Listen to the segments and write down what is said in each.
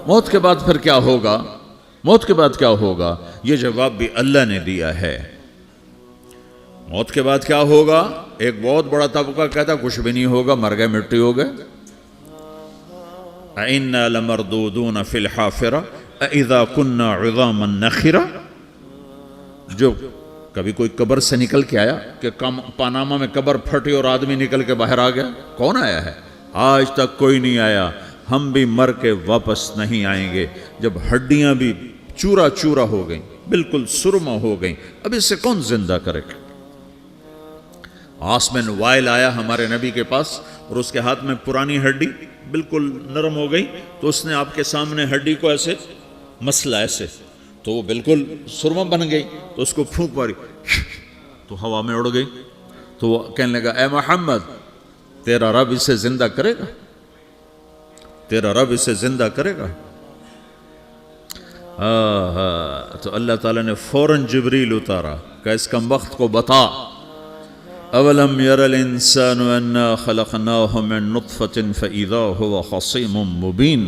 موت کے بعد پھر کیا ہوگا؟ موت کے بعد کیا ہوگا؟ یہ جواب بھی اللہ نے دیا ہے۔ موت کے بعد کیا ہوگا؟ ایک بہت بڑا طبقہ کہتا کچھ بھی نہیں ہوگا، مر گئے، مٹی ہو گئے۔ اِنَّا لَمَرْدُودُونَ فِي الْحَافِرَةِ اِذَا كُنَّا عِظَامًا نَخِرَةً۔ جو کبھی کوئی قبر سے نکل کے آیا کہ پاناما میں قبر پھٹی اور آدمی نکل کے باہر آ گیا؟ کون آیا ہے؟ آج تک کوئی نہیں آیا۔ ہم بھی مر کے واپس نہیں آئیں گے۔ جب ہڈیاں بھی چورا چورا ہو گئیں، بالکل سرما ہو گئیں، اب اس سے کون زندہ کرے گا؟ آسمن وائل آیا ہمارے نبی کے پاس اور اس کے ہاتھ میں پرانی ہڈی بالکل نرم ہو گئی، تو اس نے آپ کے سامنے ہڈی کو ایسے مسلا ایسے، تو وہ بالکل سرما بن گئی، تو اس کو پھونک ماری تو ہوا میں اڑ گئی۔ تو وہ کہنے لگا اے محمد تیرا رب اسے زندہ کرے گا؟ تیرا رب اسے زندہ کرے گا؟ تو اللہ تعالیٰ نے فوراً جبریل اتارا کہ اس کم وقت کو بتا، اولم یر الانسان انا خلقناہ من نطفۃ فاذا هو خصیم مبین۔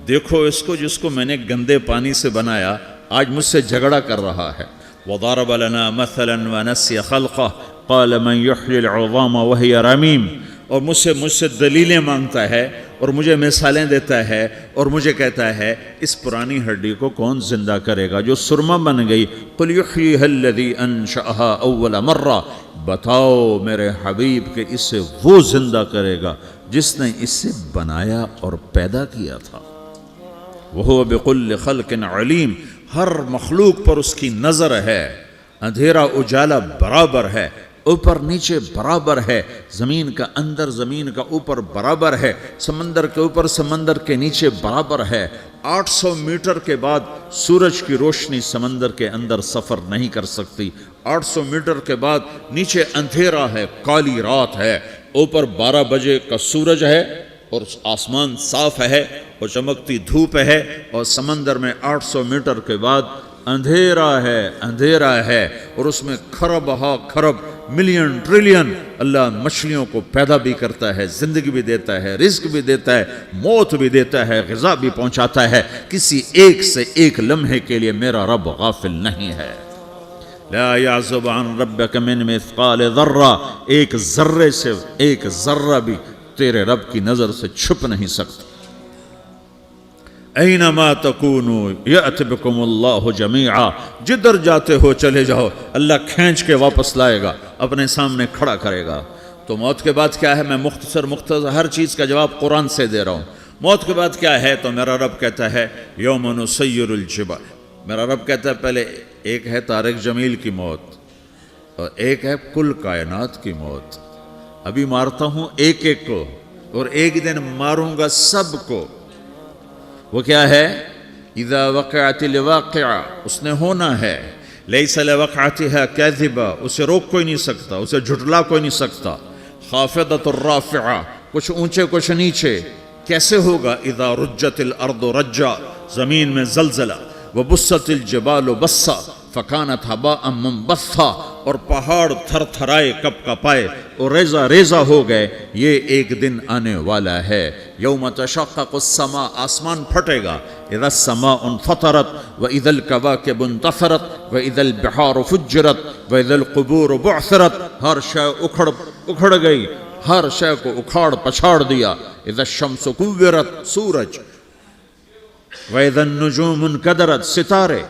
دیکھو اس کو جس کو میں نے گندے پانی سے بنایا، آج مجھ سے جھگڑا کر رہا ہے۔ وضرب لنا مثلا ونسی خلقہ قال من یحیی العظام وہی رمیم۔ اور مجھ سے دلیلیں مانگتا ہے اور مجھے مثالیں دیتا ہے اور مجھے کہتا ہے اس پرانی ہڈی کو کون زندہ کرے گا جو سرما بن گئی؟ قل یحییہا الذی انشأہا اول مرہ۔ بتاؤ میرے حبیب کہ اسے وہ زندہ کرے گا جس نے اسے بنایا اور پیدا کیا تھا۔ وہو بکل خلق علیم۔ ہر مخلوق پر اس کی نظر ہے۔ اندھیرا اجالا برابر ہے، اوپر نیچے برابر ہے، زمین کا اندر زمین کا اوپر برابر ہے، سمندر کے اوپر سمندر کے نیچے برابر ہے۔ 800 میٹر کے بعد سورج کی روشنی سمندر کے اندر سفر نہیں کر سکتی۔ 800 میٹر کے بعد نیچے اندھیرا ہے، کالی رات ہے، اوپر 12 بجے کا سورج ہے اور آسمان صاف ہے اور چمکتی دھوپ ہے، اور سمندر میں 800 میٹر کے بعد اندھیرا ہے اور اس میں کھرب ہا کھرب ملین ٹریلین اللہ مچھلیوں کو پیدا بھی کرتا ہے، زندگی بھی دیتا ہے، رزق بھی دیتا ہے، موت بھی دیتا ہے، غذا بھی پہنچاتا ہے۔ کسی ایک سے ایک لمحے کے لیے میرا رب غافل نہیں ہے۔ لا يعزب عن ربك من مثقال ذرہ، ایک ذرے سے ایک ذرہ بھی تیرے رب کی نظر سے چھپ نہیں سکتا۔ اینما تکونوا یأت بکم اللہ جمیعا، جدھر جاتے ہو چلے جاؤ، اللہ کھینچ کے واپس لائے گا، اپنے سامنے کھڑا کرے گا۔ تو موت کے بعد کیا ہے؟ میں مختصر ہر چیز کا جواب قرآن سے دے رہا ہوں۔ موت کے بعد کیا ہے؟ تو میرا رب کہتا ہے یوم نسیر الجبال۔ میرا رب کہتا ہے پہلے ایک ہے طارق جمیل کی موت اور ایک ہے کل کائنات کی موت۔ ابھی مارتا ہوں ایک ایک کو اور ایک دن ماروں گا سب کو۔ وہ کیا ہے؟ اذا وقعت الواقعہ، اس نے ہونا ہے۔ لیس لوقعتها کاذبہ، اسے روک کوئی نہیں سکتا، اسے جھٹلا کوئی نہیں سکتا۔ خافضۃ الرافعہ، کچھ اونچے کچھ نیچے۔ کیسے ہوگا؟ اذا رجت الارض رجا، زمین میں زلزلہ۔ وبست الجبال بسا فکانت ہباء منبثا، اور پہاڑ تھر تھرائے کپ کپائے اور ریزہ ریزہ ہو گئے۔ یہ ایک دن آنے والا ہے۔ یوم تشقق السماء، آسمان پھٹے گا۔ اذا السماء انفطرت واذا الكواكب انتثرت واذا البحار فجرت واذا القبور بعثرت، ہر شے اکھڑ گئی، ہر شے کو اکھاڑ پچھاڑ دیا۔ اذا الشمس کورت، سورج۔ واذا النجوم انکدرت، ستارے۔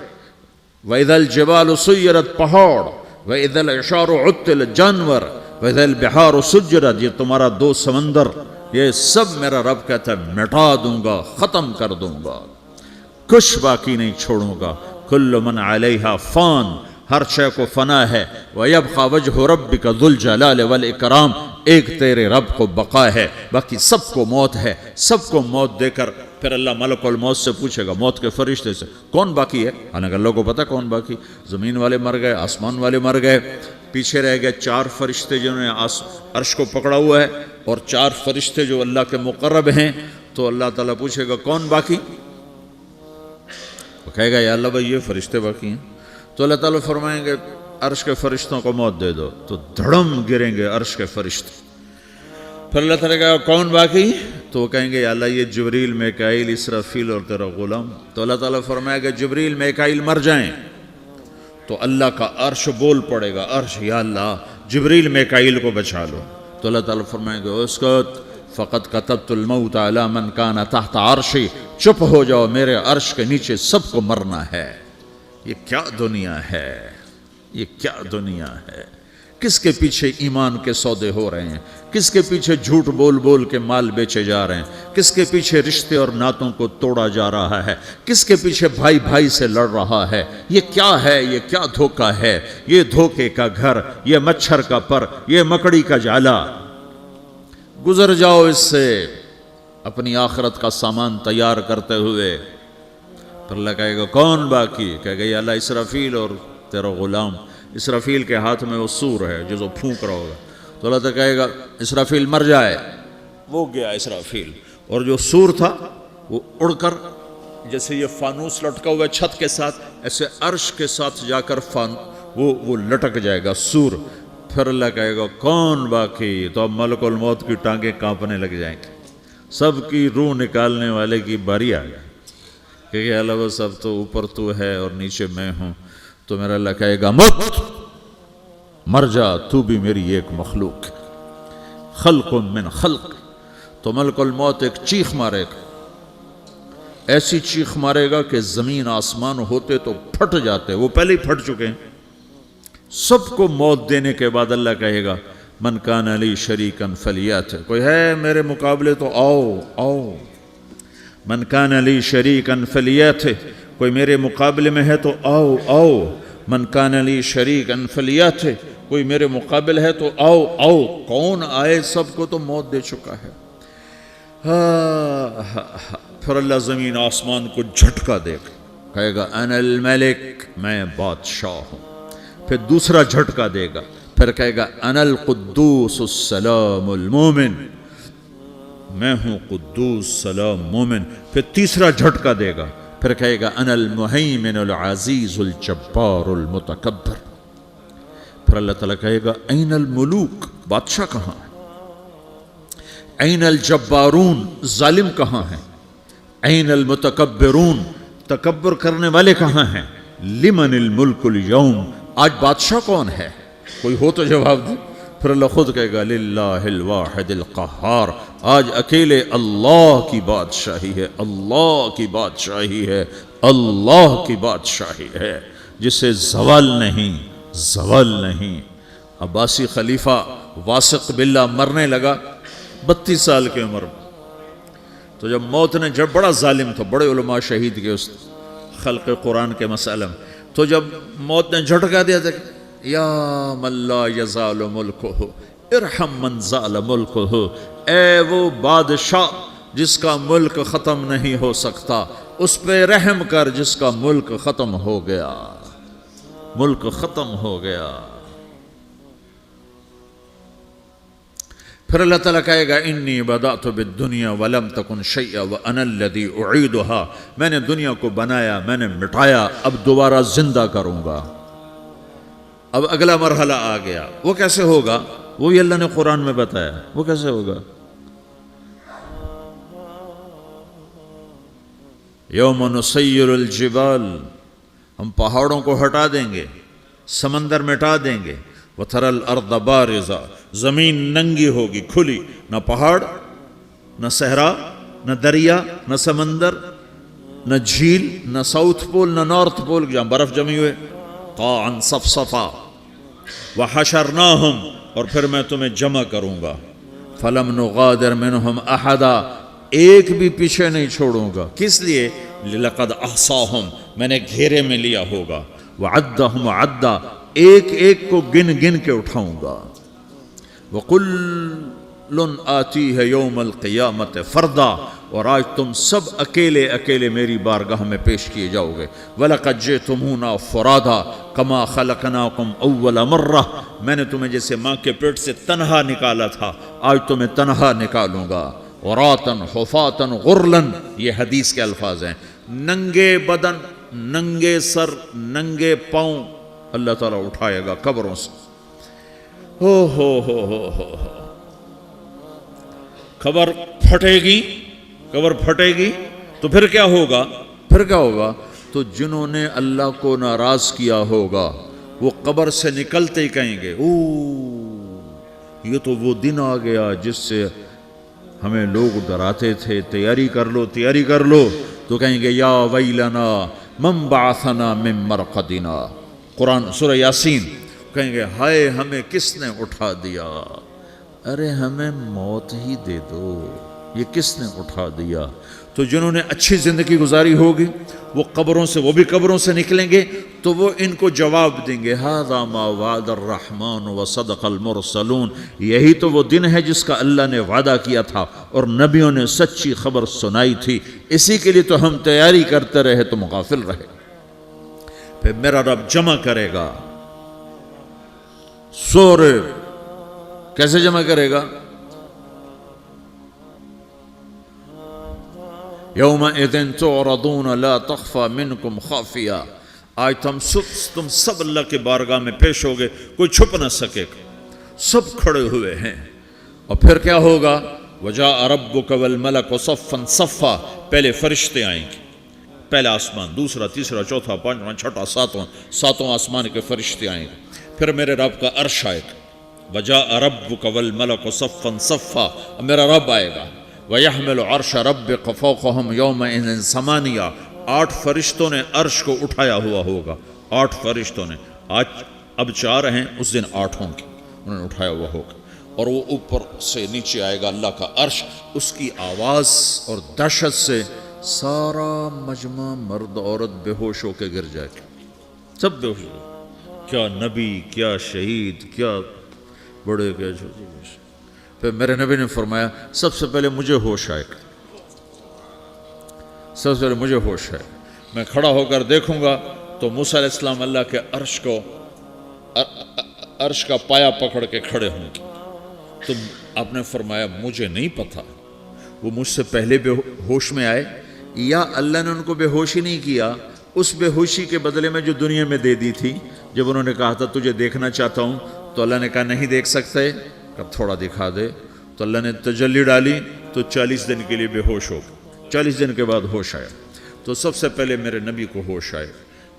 وَإِذَا الْجِبَالُ سُيِّرَتْ، پہاڑ۔ وَإِذَا الْعِشَارُ عُطِّلَتْ، جانور۔ وَإِذَا الْبِحَارُ سُجِّرَتْ، یہ تمہارا دو سمندر، یہ سب میرا رب کہتا ہے مٹا دوں گا، ختم کر دوں گا، کچھ باقی نہیں چھوڑوں گا۔ كُلُّ مَنْ عَلَيْهَا فان، ہر شے کو فنا ہے۔ وَيَبْقَى وَجْهُ رَبِّكَ ذُو الْجَلَالِ وَالْإِكْرَامِ، ایک تیرے رب کو بقا ہے، باقی سب کو موت ہے۔ سب کو موت دے کر پھر اللہ ملک الموت سے پوچھے گا، موت کے فرشتے سے، کون باقی ہے؟ حالانکہ اللہ کو پتا کون باقی۔ زمین والے مر گئے، آسمان والے مر گئے، پیچھے رہ گئے 4 فرشتے جنہوں نے عرش کو پکڑا ہوا ہے، اور 4 فرشتے جو اللہ کے مقرب ہیں۔ تو اللہ تعالیٰ پوچھے گا کون باقی؟ وہ کہے گا یا اللہ بھائی یہ فرشتے باقی ہیں۔ تو اللہ تعالیٰ فرمائیں گے عرش کے فرشتوں کو موت دے دو، تو دھڑم گریں گے عرش کے فرشتے۔ پھر اللہ تعالیٰ کہا کون باقی؟ تو وہ کہیں گے یا اللہ یہ جبریل میکائیل اسرافیل اور تیرا غلام. تو اللہ تعالیٰ فرمائے گا جبریل میکائیل مر جائیں تو اللہ کا عرش بول پڑے گا، عرش یا اللہ جبریل میکائیل کو بچا لو. تو اللہ تعالیٰ فرمائے گا اسکت فقط کتبت الموت علی من کان تحت عرشی، چپ ہو جاؤ میرے عرش کے نیچے سب کو مرنا ہے. یہ کیا دنیا ہے، یہ کیا دنیا ہے. کس کے پیچھے ایمان کے سودے ہو رہے ہیں، کس کے پیچھے جھوٹ بول بول کے مال بیچے جا رہے ہیں، کس کے پیچھے رشتے اور ناتوں کو توڑا جا رہا ہے، کس کے پیچھے بھائی بھائی سے لڑ رہا ہے. یہ کیا ہے، یہ کیا دھوکہ ہے، یہ دھوکے کا گھر، یہ مچھر کا پر، یہ مکڑی کا جالا. گزر جاؤ اس سے اپنی آخرت کا سامان تیار کرتے ہوئے. پھر اللہ کہے گا کون باقی؟ کہے گا یا اللہ اسرافیل اور تیرا غلام. اسرافیل کے ہاتھ میں وہ سور ہے جو پھونک رہا ہوگا. تو اللہ تعالیٰ کہے گا اسرافیل مر جائے. وہ گیا اسرافیل، اور جو سور تھا وہ اڑ کر جیسے یہ فانوس لٹکا ہوا چھت کے ساتھ ایسے عرش کے ساتھ جا کر وہ لٹک جائے گا سور. پھر اللہ کہے گا کون باقی؟ تو اب ملک الموت کی ٹانگیں کانپنے لگ جائیں گے. سب کی روح نکالنے والے کی باری آ گئی کہ اللہ وہ سب تو اوپر تو ہے اور نیچے میں ہوں. تو میرا اللہ کہے گا موت مر جا، تو بھی میری ایک مخلوق، خلق من خلق. تو ملک الموت ایک چیخ مارے گا، ایسی چیخ مارے گا کہ زمین آسمان ہوتے تو پھٹ جاتے، وہ پہلے ہی پھٹ چکے ہیں. سب کو موت دینے کے بعد اللہ کہے گا من کان علی شریکن فلیات، کوئی ہے میرے مقابلے تو آؤ آؤ. من کان علی شریکن فلیات، کوئی میرے مقابلے میں ہے تو آؤ آؤ. من کان علی شریکن فلیات، کوئی میرے مقابل ہے تو آؤ آؤ. کون آئے؟ سب کو تو موت دے چکا ہے. پھر اللہ زمین آسمان کو جھٹکا دے گا، کہے گا انا الملک، میں بادشاہ ہوں. پھر دوسرا جھٹکا دے گا، پھر کہے گا انا القدوس السلام المومن، میں ہوں قدوس سلام مومن. پھر تیسرا جھٹکا دے گا، پھر کہے گا انا المہیمن العزیز الجبار المتکبر. پھر اللہ تعالیٰ کہے گا این الملوک، بادشاہ کہاں ہے؟ این الجبارون، ظالم کہاں ہیں؟ این المتکبرون، تکبر کرنے والے کہاں ہیں؟ لمن الملک اليوم، آج بادشاہ کون ہے؟ کوئی ہو تو جواب دے. پھر اللہ خود کہے گا للہ الواحد القہار، آج اکیلے اللہ کی بادشاہی ہے، اللہ کی بادشاہی ہے، اللہ کی بادشاہی ہے جسے زوال نہیں، زوال نہیں. عباسی خلیفہ واثق باللہ مرنے لگا 32 سال کی عمر میں. تو جب موت نے، جب بڑا ظالم تھا، بڑے علماء شہید کے اس خلق قرآن کے مسئلہ میں، تو جب موت نے جھٹکا دیا تھا یا من لا یزال ملکہ ارحم من زال ملکہ، اے وہ بادشاہ جس کا ملک ختم نہیں ہو سکتا، اس پہ رحم کر جس کا ملک ختم ہو گیا، ملک ختم ہو گیا. پھر اللہ تعالیٰ کہے گا انی بدأت بالدنیا ولم تکن شیئا وانا الذی اعیدہا، میں نے دنیا کو بنایا، میں نے مٹایا، اب دوبارہ زندہ کروں گا. اب اگلا مرحلہ آ گیا. وہ کیسے ہوگا؟ وہی اللہ نے قرآن میں بتایا. وہ کیسے ہوگا؟ یوم نسیر الجبال، ہم پہاڑوں کو ہٹا دیں گے، سمندر مٹا دیں گے. وتری الارض بارزا، زمین ننگی ہوگی، کھلی، نہ پہاڑ، نہ صحرا، نہ دریا، نہ سمندر، نہ جھیل، نہ ساؤتھ پول، نہ نارتھ پول جہاں برف جمی ہوئے. قاعا صفصفا وحشرناہم، اور پھر میں تمہیں جمع کروں گا. فلم نغادر منہم احدا، ایک بھی پیچھے نہیں چھوڑوں گا. کس لیے؟ لقد احصاہم، میں نے گھیرے میں لیا ہوگا. وعدہم عدا، ایک ایک کو گن گن کے اٹھاؤں گا. وَقُلٌ آتِيهَ يَوْمَ الْقِيَامَةِ فَرْدًا، اور آج تم سب اکیلے اکیلے میری بارگاہ میں پیش کیے جاؤ گے. وَلَقَدْ جِئْتُمُونَا فُرَادًا كَمَا خَلَقْنَاكُمْ أَوَّلَ مَرَّةٍ، میں نے تمہیں جیسے ماں کے پیٹ سے تنہا نکالا تھا، آج تمہیں تنہا نکالوں گا. عُرَاةً حُفَاةً غُرْلًا، یہ حدیث کے الفاظ ہیں. ننگے بدن، ننگے سر، ننگے پاؤں اللہ تعالیٰ اٹھائے گا قبروں سے. ہو قبر پھٹے گی تو پھر کیا ہوگا؟ تو جنہوں نے اللہ کو ناراض کیا ہوگا وہ قبر سے نکلتے ہی کہیں گے یہ تو وہ دن آ گیا جس سے ہمیں لوگ ڈراتے تھے، تیاری کر لو، تو کہیں گے یا ویلنا من بعثنا من مرقدنا، قرآن سورہ یاسین، کہیں گے ہائے ہمیں کس نے اٹھا دیا، ارے ہمیں موت ہی دے دو، یہ کس نے اٹھا دیا؟ تو جنہوں نے اچھی زندگی گزاری ہوگی وہ بھی قبروں سے نکلیں گے تو وہ ان کو جواب دیں گے ھذا ما وعد الرحمن وصدق المرسلون، یہی تو وہ دن ہے جس کا اللہ نے وعدہ کیا تھا اور نبیوں نے سچی خبر سنائی تھی، اسی کے لیے تو ہم تیاری کرتے رہے، تم غافل رہے۔ پھر میرا رب جمع کرے گا سورے، کیسے جمع کرے گا؟ یومئذ تعرضون لا تخفى منکم خافیہ، آج تم سب اللہ کے بارگاہ میں پیش ہوگے، کوئی چھپ نہ سکے گا، سب کھڑے ہوئے ہیں۔ اور پھر کیا ہوگا؟ وجاء ربک والملک صفا صفا، پہلے فرشتے آئیں گے، پہلا آسمان، دوسرا، تیسرا، چوتھا، پانچواں، چھٹا، ساتواں آسمان کے فرشتے آئیں گے، پھر میرے رب کا عرش آئے گا، وجاء ربک والملک صفا صفا، میرا رب آئے گا، وَيَحْمِلُ عَرْشَ رَبِّكَ فَوْقَهُمْ يَوْمَئِذٍ ثَمَانِيَةٌ، 8 فرشتوں نے عرش کو اٹھایا ہوا ہوگا، 8 فرشتوں نے، آج اب 4 ہیں، اس دن 8 ہوں گے، انہوں نے اٹھایا ہوا ہوگا، اور وہ اوپر سے نیچے آئے گا اللہ کا عرش، اس کی آواز اور دہشت سے سارا مجمع مرد عورت بے ہوش ہو کے گر جائے گا، سب بے ہوش ہو، کیا نبی، کیا شہید، کیا بڑے، کیا چھوٹے۔ پھر میرے نبی نے فرمایا سب سے پہلے مجھے ہوش آئے گا، سب سے پہلے مجھے ہوش ہے، میں کھڑا ہو کر دیکھوں گا تو موسیٰ علیہ السلام اللہ کے عرش کا پایا پکڑ کے کھڑے ہوں گے، تو آپ نے فرمایا مجھے نہیں پتا وہ مجھ سے پہلے بے ہوش میں آئے یا اللہ نے ان کو بے ہوشی نہیں کیا، اس بے ہوشی کے بدلے میں جو دنیا میں دے دی تھی، جب انہوں نے کہا تھا تجھے دیکھنا چاہتا ہوں تو اللہ نے کہا نہیں دیکھ سکتے، کب تھوڑا دکھا دے، تو اللہ نے تجلی ڈالی تو 40 دن کے لیے بے ہوش ہو گئے، 40 دن کے بعد ہوش آیا، تو سب سے پہلے میرے نبی کو ہوش آئے،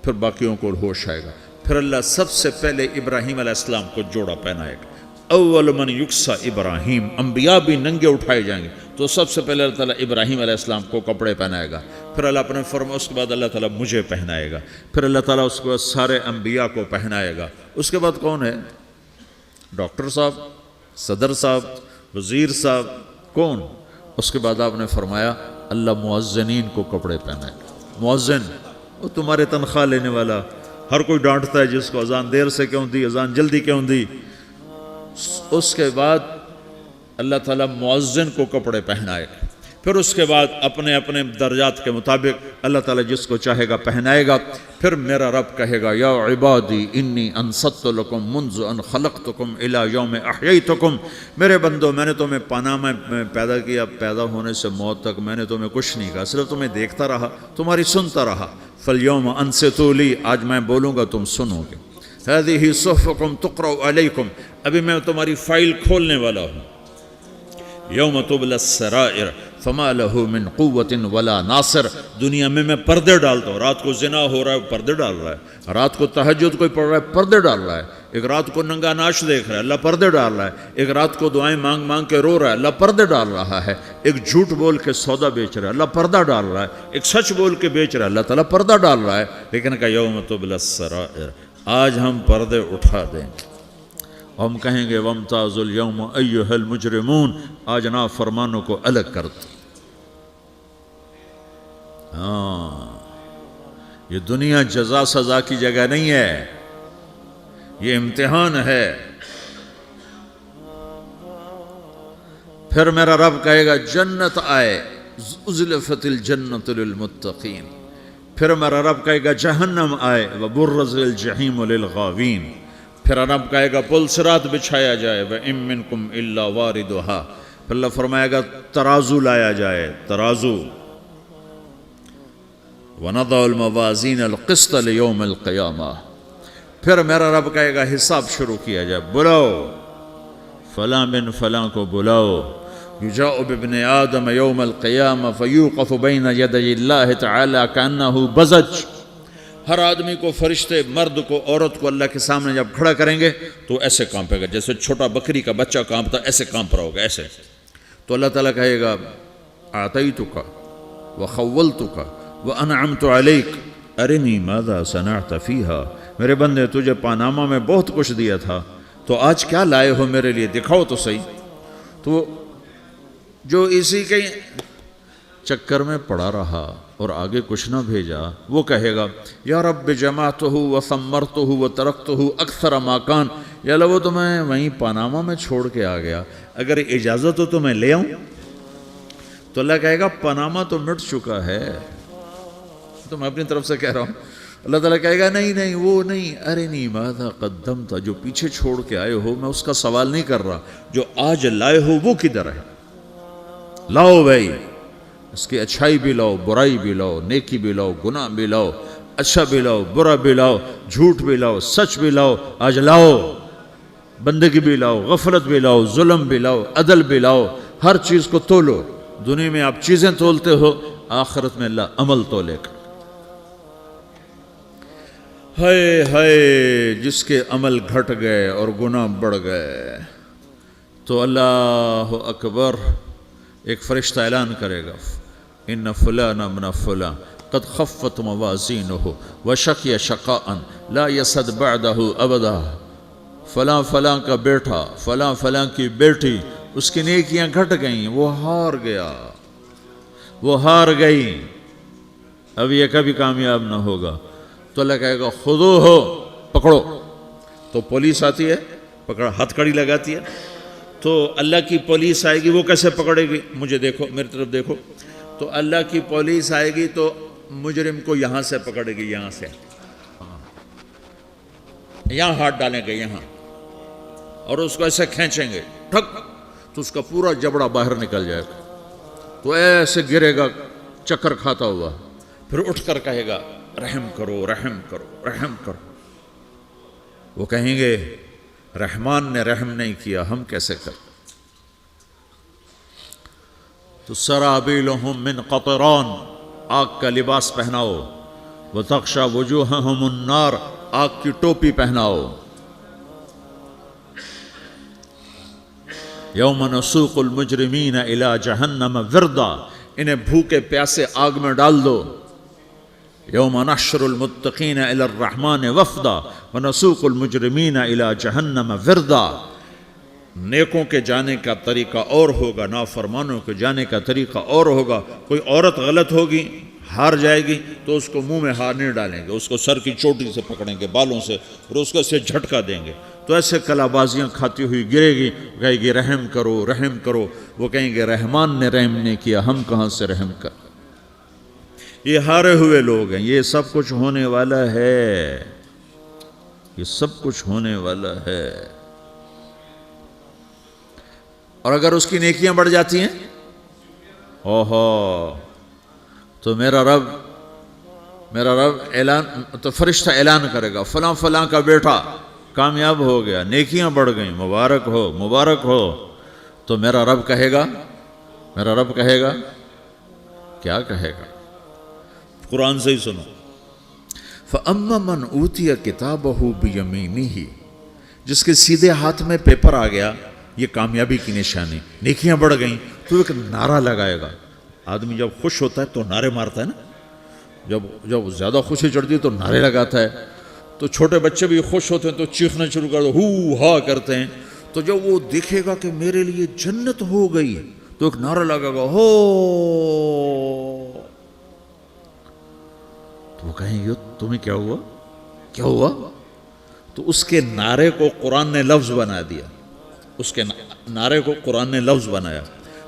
پھر باقیوں کو ہوش آئے گا، پھر اللہ سب سے پہلے ابراہیم علیہ السلام کو جوڑا پہنائے گا، اول من یکسا ابراہیم، انبیاء بھی ننگے اٹھائے جائیں گے، تو سب سے پہلے اللہ تعالیٰ ابراہیم علیہ السلام کو کپڑے پہنائے گا، پھر اللہ اپنے فرما، اس کے بعد اللہ تعالیٰ مجھے پہنائے گا، پھر اللہ تعالیٰ اس کے بعد سارے انبیاء کو پہنائے گا، اس کے بعد کون ہے؟ ڈاکٹر صاحب، صدر صاحب، وزیر صاحب، کون؟ اس کے بعد آپ نے فرمایا اللہ مؤذنین کو کپڑے پہنائے گا، مؤذن وہ تمہارے تنخواہ لینے والا، ہر کوئی ڈانٹتا ہے جس کو اذان دیر سے کیوں دی، اذان جلدی کیوں دی، اس کے بعد اللہ تعالیٰ مؤذن کو کپڑے پہنائے گا، پھر اس کے بعد اپنے اپنے درجات کے مطابق اللہ تعالیٰ جس کو چاہے گا پہنائے گا، پھر میرا رب کہے گا یا عبادی انی انصت لکم منذ ان خلقتکم الی یوم احییتکم، میرے بندو میں نے تمہیں پاناہ میں پیدا کیا، پیدا ہونے سے موت تک میں نے تمہیں کچھ نہیں کہا، صرف تمہیں دیکھتا رہا، تمہاری سنتا رہا، فالیوم انصتوا لی، آج میں بولوں گا تم سنو گے، ہذہ صحفکم تقرأ علیکم، ابھی میں تمہاری فائل کھولنے والا ہوں، یوم تبلی السرائر فما لہ من قوت ولا ناصر، دنیا میں پردے ڈالتا ہوں، رات کو زنا ہو رہا ہے پردے ڈال رہا ہے، رات کو تہجد کوئی پڑھ رہا ہے پردے ڈال رہا ہے، ایک رات کو ننگا ناچ دیکھ رہا ہے اللہ پردے ڈال رہا ہے، ایک رات کو دعائیں مانگ مانگ کے رو رہا ہے اللہ پردے ڈال رہا ہے، ایک جھوٹ بول کے سودا بیچ رہا ہے اللہ پردہ ڈال رہا ہے، ایک سچ بول کے بیچ رہا ہے اللہ تعالیٰ پردہ ڈال رہا ہے، لیکن کہ یوم تبلی السرائر، آج ہم پردے اٹھا دیں، ہم کہیں گے وامتازوا اليوم ایھا المجرمون، آج نافرمانوں کو الگ کر دو۔ یہ دنیا جزا سزا کی جگہ نہیں ہے، یہ امتحان ہے۔ پھر میرا رب کہے گا جنت آئے، ازلفت الجنت للمتقین، پھر میرا رب کہے گا جہنم آئے، وبرز الجحیم للغاوین، پھر رب کہے گا پل صراط بچھایا جائے، وَإِن مِّنكُمْ إِلَّا وَارِدُهَا، پھر اللہ فرمائے گا ترازو لایا جائے، ترازو، وَنَضَعُ الْمَوَازِينَ الْقِسْطَ لِيَوْمِ الْقِيَامَةِ، پھر میرا رب کہے گا حساب شروع کیا جائے، بلاؤ فلاں بن فلاں کو بلاؤ، یجاء بابن آدم یوم القیامہ فیوقف بین یدی اللہ تعالی کانہ بزج، ہر آدمی کو، فرشتے، مرد کو، عورت کو اللہ کے سامنے جب کھڑا کریں گے تو ایسے کانپے گا جیسے چھوٹا بکری کا بچہ کانپتا، ایسے کانپ رہا ہوگا ایسے. تو اللہ تعالیٰ کہے گا اعطیتک وخولتک وانعمت علیک ارنی ماذا صنعت فیہا، میرے بندے تجھے پاناما میں بہت کچھ دیا تھا، تو آج کیا لائے ہو میرے لیے، دکھاؤ تو صحیح. تو جو اسی کے چکر میں پڑا رہا اور آگے کچھ نہ بھیجا، وہ کہے گا یا رب جمعتہ وثمرتہ وترکتہ اکثر ما کان، یا اللہ وہ تو میں وہیں پاناما میں چھوڑ کے آ گیا، اگر اجازت ہو تو میں لے آؤں. تو اللہ کہے گا پاناما تو مٹ چکا ہے، تو میں اپنی طرف سے کہہ رہا ہوں. اللہ تعالیٰ کہے گا نہیں نہیں وہ نہیں، ارنی ماذا قدمت، جو پیچھے چھوڑ کے آئے ہو میں اس کا سوال نہیں کر رہا، جو آج لائے ہو وہ کدھر ہے، لاؤ بھائی، اس کی اچھائی بھی لاؤ، برائی بھی لاؤ، نیکی بھی لاؤ، گناہ بھی لاؤ، اچھا بھی لاؤ، برا بھی لاؤ، جھوٹ بھی لاؤ، سچ بھی لاؤ، آج لاؤ. بندگی بھی لاؤ، غفلت بھی لاؤ، ظلم بھی لاؤ، عدل بھی لاؤ، ہر چیز کو تولو. دنیا میں آپ چیزیں تولتے ہو، آخرت میں اللہ عمل تولے گا. ہائے ہائے جس کے عمل گھٹ گئے اور گناہ بڑھ گئے، تو اللہ اکبر، ایک فرشتہ اعلان کرے گا ان فلان ابن فلان قد خفت موازینہ وشقی شقاء لا یسد بعدہ ابدا، فلاں فلاں کا بیٹا، فلاں فلاں کی بیٹی، اس کی نیکیاں گھٹ گئیں، وہ ہار گیا، وہ ہار گئی، اب یہ کبھی کامیاب نہ ہوگا. تو اللہ کہے گا خودو ہو، پکڑو. تو پولیس آتی ہے، پکڑ ہتھ کڑی لگاتی ہے. تو اللہ کی پولیس آئے گی، وہ کیسے پکڑے گی، مجھے دیکھو، میری طرف دیکھو. تو اللہ کی پولیس آئے گی تو مجرم کو یہاں سے پکڑے گی، یہاں سے، یہاں ہاتھ ڈالیں گے یہاں، اور اس کو ایسے کھینچیں گے ٹھک، تو اس کا پورا جبڑا باہر نکل جائے گا. تو ایسے گرے گا چکر کھاتا ہوا، پھر اٹھ کر کہے گا رحم کرو، رحم کرو، رحم کرو. وہ کہیں گے رحمان نے رحم نہیں کیا، ہم کیسے کریں. تو سرابیلہم من قطران، آگ کا لباس پہناؤ، وتغشا وجوہہم النار، آگ کی ٹوپی پہناؤ. یوم نسوق المجرمین الی جہنم وردا، انہیں بھوکے پیاسے آگ میں ڈال دو. یوم نحشر المتقین الی الرحمن وفدا ونسوق المجرمین الی جہنم وردا. نیکوں کے جانے کا طریقہ اور ہوگا، نافرمانوں کے جانے کا طریقہ اور ہوگا. کوئی عورت غلط ہوگی، ہار جائے گی، تو اس کو منہ میں ہار نہیں ڈالیں گے، اس کو سر کی چوٹی سے پکڑیں گے، بالوں سے، اور اس کو سے جھٹکا دیں گے. تو ایسے کلا بازیاں کھاتی ہوئی گرے گی، کہے گی رحم کرو، رحم کرو. وہ کہیں گے رحمان نے رحم نہیں کیا، ہم کہاں سے رحم کر. یہ ہارے ہوئے لوگ ہیں. یہ سب کچھ ہونے والا ہے، یہ سب کچھ ہونے والا ہے. اور اگر اس کی نیکیاں بڑھ جاتی ہیں، اوہو، تو میرا رب اعلان، تو فرشتہ اعلان کرے گا فلاں فلاں کا بیٹا کامیاب ہو گیا، نیکیاں بڑھ گئیں، مبارک ہو، مبارک ہو. تو میرا رب کہے گا کیا کہے گا، قرآن سے ہی سنو. فَأَمَّا مَنْ أُوتِيَ كِتَابَهُ بِيَمِينِهِ، جس کے سیدھے ہاتھ میں پیپر آ گیا، یہ کامیابی کی نشانی، نیکیاں بڑھ گئیں، تو ایک نعرہ لگائے گا. آدمی جب خوش ہوتا ہے تو نعرے مارتا ہے نا، جب زیادہ خوشی چڑھتی ہے تو نعرے لگاتا ہے. تو چھوٹے بچے بھی خوش ہوتے ہیں تو چیخنا شروع کر دو، ہو ہا کرتے ہیں. تو جب وہ دیکھے گا کہ میرے لیے جنت ہو گئی، تو ایک نعرہ لگے گا ہو. تو وہ کہیں گے تمہیں کیا ہوا. تو اس کے نعرے کو قرآن نے لفظ بنا دیا، اس کے نعرے کو قرآن نے لفظ بنایا.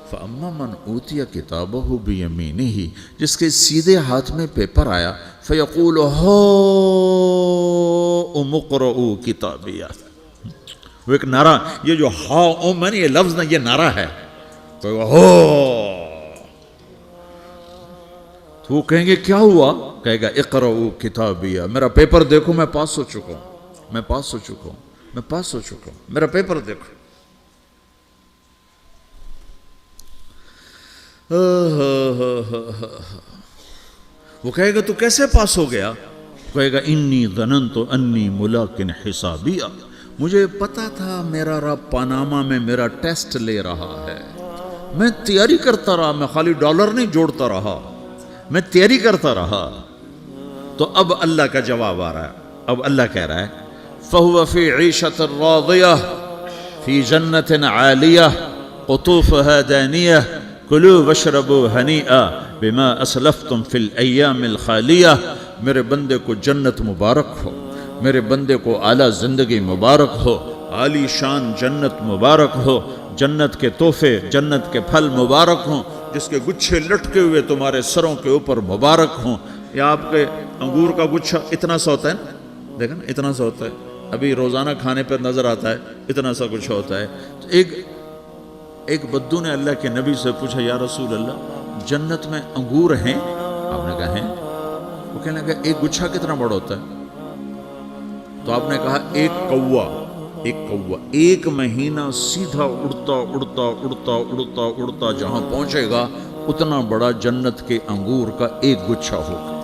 فَأَمَّا مَنْ أُوتِيَ كِتَابَهُ بِيَمِينِهِ، جس کے سیدھے ہاتھ میں پیپر آیا، فَيَقُولُ هَاؤْمُ اقْرَءُوا كِتَابِيَهْ. وہ ایک نعرہ، یہ جو ہاؤم ہے نا، یہ لفظ نہ، یہ نعرہ ہے. تو وہ کہیں گے کیا ہوا، کہے گا اقرؤوا کتابیہ، میرا پیپر دیکھو، میں پاس ہو چکا ہوں، میرا پیپر دیکھو. وہ کہے گا تو کیسے پاس ہو گیا؟ کہے گا انی ظننت انی ملاقن حسابیہ، مجھے پتا تھا میرا رب پاناما میں میرا ٹیسٹ لے رہا ہے، میں تیاری کرتا رہا، میں خالی ڈالر نہیں جوڑتا رہا، میں تیاری کرتا رہا۔ تو اب اللہ کا جواب آ رہا ہے، اب اللہ کہہ رہا ہے فَهُوَ فِي عِيشَةٍ رَاضِيَةٍ فِي جَنَّةٍ عَالِيَةٍ قُطُوفُهَا دَانِيَةٌ كُلُوا وَاشْرَبُوا هَنِيئًا بِمَا أَسْلَفْتُمْ فِي الْأَيَّامِ الْخَالِيَةِ، میرے بندے کو جنت مبارک ہو، میرے بندے کو اعلیٰ زندگی مبارک ہو، عالی شان جنت مبارک ہو، جنت کے تحفے، جنت کے پھل مبارک ہوں، جس کے گچھے لٹکے ہوئے تمہارے سروں کے اوپر مبارک ہوں۔ یا آپ کے انگور کا گچھا اتنا سا ہوتا ہے نا، دیکھا نا اتنا سا ہوتا ہے، ابھی روزانہ کھانے پر نظر آتا ہے، اتنا سا کچھ ہوتا ہے۔ تو ایک بدو نے اللہ کے نبی سے پوچھا یا رسول اللہ جنت میں انگور ہیں؟ آپ نے کہا ہیں۔ وہ کہنے لگا ایک گچھا کتنا بڑا ہوتا ہے؟ تو آپ نے کہا ایک کوا ایک مہینہ سیدھا اڑتا اڑتا اڑتا اڑتا اڑتا جہاں پہنچے گا اتنا بڑا جنت کے انگور کا ایک گچھا ہوگا۔